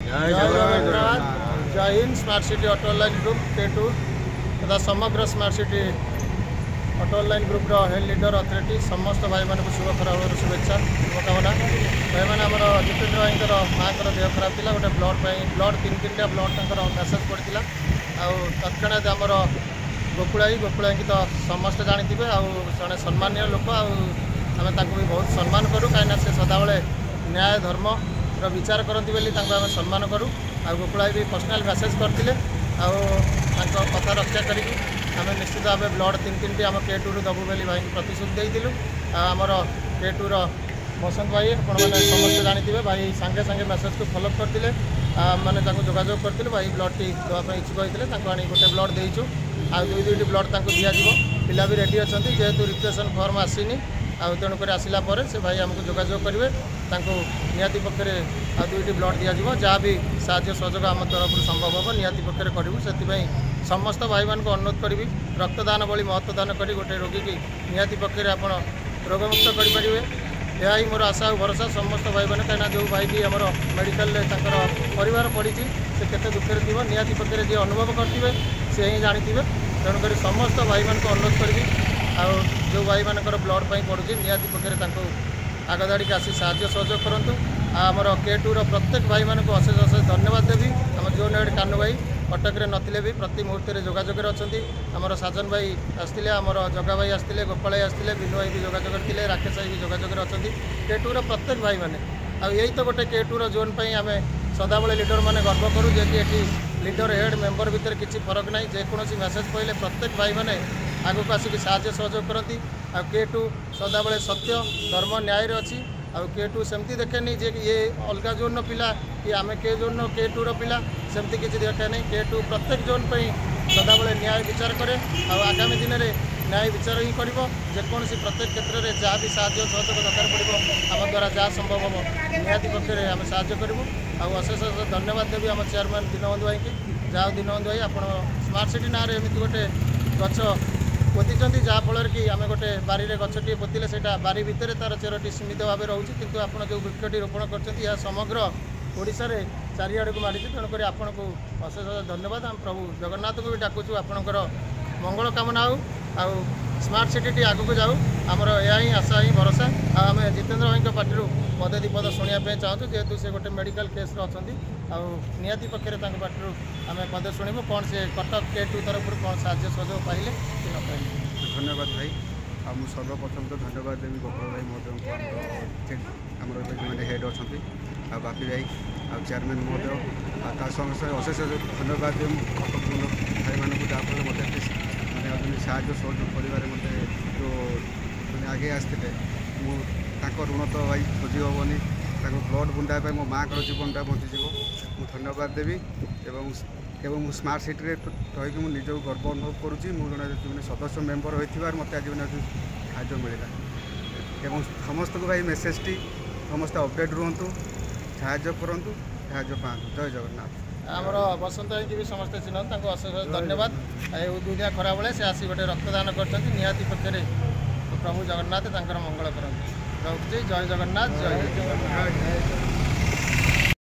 जय Hind. Smart city auto online group K2 तथा समग्र smart city auto online group head leader authority समस्त भाई मान शुभ खराब शुभेच्छा शुभकामना। भाई मैंने आम जितेन्द्र भाई माँ को देह खराब था गोटे ब्लड तीन ब्लड तर मेसेज पड़ा तत्क्षणात आमर गोकुलाई की तो समस्त जानी आने सम्मानीय लोक आम भी बहुत सम्मान करूँ कहीं से सदाबले न्याय धर्म विचार करती बोली आम सम्मान करूँ। गोकुलाई भी पर्सनाल मेसेज करते कथा रक्षा करी आम निश्चित भाव ब्लड तीन आम K2 दबू बोली भाई प्रतिश्रुति देलु। आमर K2 बसंत भाई आपने समस्त जानी भाई सांगे सांगे मेसेज को फॉलो करते मैंने जोगाजोग करते भाई ब्लड टी देवाई इच्छुक होते आनी गोटे ब्लड देचु आ दुईटी ब्लड दिज्व पिला भी रेडी अच्छा जेहेतु रिक्वेशन फॉर्म आसीनी तेणुक आसला से भाई आमको जोगाजोग करेंगे निहाती पक्षे आ दुईटी ब्लड दिज्व जहाँ भी साहाय्य सहयोग आम तरफ संभव हम निहाती पक्षे करूँ से समस्त भाई मान को अनुरोध करी रक्तदान भली महत्वदान कर गोटे रोगी की निहाती पक्षे आप रोगमुक्त करेंगे। यह ही मोर आशा और भरोसा समस्त भाई मैंने कहीं जो भाई की आमर मेडिकल परिवार पड़ी से केते दुखे थी निहाती पक्षे जी अनुभव करते से ही जानी तेणुक समस्त भाई मान को अनुरोध करी जो भाई मानकर ब्लड पड़ुଛି निहाती पक्षे आगदाड़ी के आसी साहाय्य सहयोग करूँ। आमर K2 प्रत्येक भाई मान को अशेष अशेष धन्यवाद देवी। आम जोन हेड कानू भाई कटक नथिले भी प्रति मुहूर्त जोगाजोग अच्छा आमर साजन भाई आसते आमर जगा भाई आसते गोपाल भाई आसते बिनु भाई भी जोगाजोग थे राकेश भाई भी जोगाजोग अच्छा K2 प्रत्येक भाई मैंने यही तो गोटे K2 जोन पर आम सदाबले लीडर मैंने गर्व करूँ जे कि लीडर हेड मेंबर भितर किसी फरक ना जेकोसी मेसेज पहले प्रत्येक भाई मैंने आगक आसिक साहाय्य सहयोग करती। K2 सदाबले सत्य धर्म न्याय अच्छी K2 सेमती देखेनी जे ये अलग जोन पिला कि आम के जोन K2 पिला सेमती किसी देखे नहीं। K2 प्रत्येक जोन पर सदाबले न्याय विचार करे आगामी दिन में न्याय विचार ही कर जेकोसी प्रत्येक क्षेत्र में जहाँ भी साहाय्य सहयोग दरकार पड़ो आम द्वारा जहाँ संभव हम निहाती पक्षे आम साहाय्य करूँ। अशेष अशेष धन्यवाद देवी आम चेयरमैन दीनबंधु भाई की जहाँ दीनबंधु भाई आप स्मार्ट सिटी ना एमती गोटे गच पोती जहाँफल कि आम गोटे बारी गछटी पोतिले से बारी भितर तार चेरटी सीमित भाव रोचे किंतु आप जो वृक्षटी रोपण कर समग्र ओडिशा रे चारिआड़ को मारी तेणुक आपन को अशेष धन्यवाद। आम प्रभु जगन्नाथ को भी डाकुचु आपणकर मंगल कामना हो स्मार्ट सिटी आगू जाऊ आमर यह ही आशा ही भरोसा आम जितेन्द्र भाई पार्टी पदे दी पद शुणापी चाहूँ जेहेतु से गोटे मेडिकल केस अच्छा निहाती पक्षे पार्टी आम पदे शुणु कौन से कटक K2 तरफ कौन साहाय्य सहयोग पाइले कि न पाइले। धन्यवाद भाई मुझे सर्वप्रथम तो धन्यवाद देवी गोपाल भाई महोदय आमर हेड अच्छा बापी भाई चेयरमैन महोदय संगे अशेष धन्यवाद देवी भाई मानक जहाँफल मतलब मैंने साहय सहयोग कर जो मैंने आगे आसते ऋण तो भाई खोजी हेनी ब्लड बुंदा मो माँ को जीवनटा बंचीज मुझे धन्यवाद देवी एवं स्मार्ट सिटी रही मुझे निज गर्व अनुभव करुँची मुझे सदस्य मेम्बर होती मत आज साहय मिलला समस्त को भाई मेसेज टी समस्त अपडेट रुहतु साहय करूँ साहय पाँच जय जगन्नाथ। आमर बसंत भाई की भी समस्ते चिन्ह अशेष धन्यवाद। दुनिया खरा बेले से आसी गोटे रक्तदान कर निहाती पक्षे प्रभु जगन्नाथ मंगल करते। जय जगन्नाथ जय जगन्नाथ।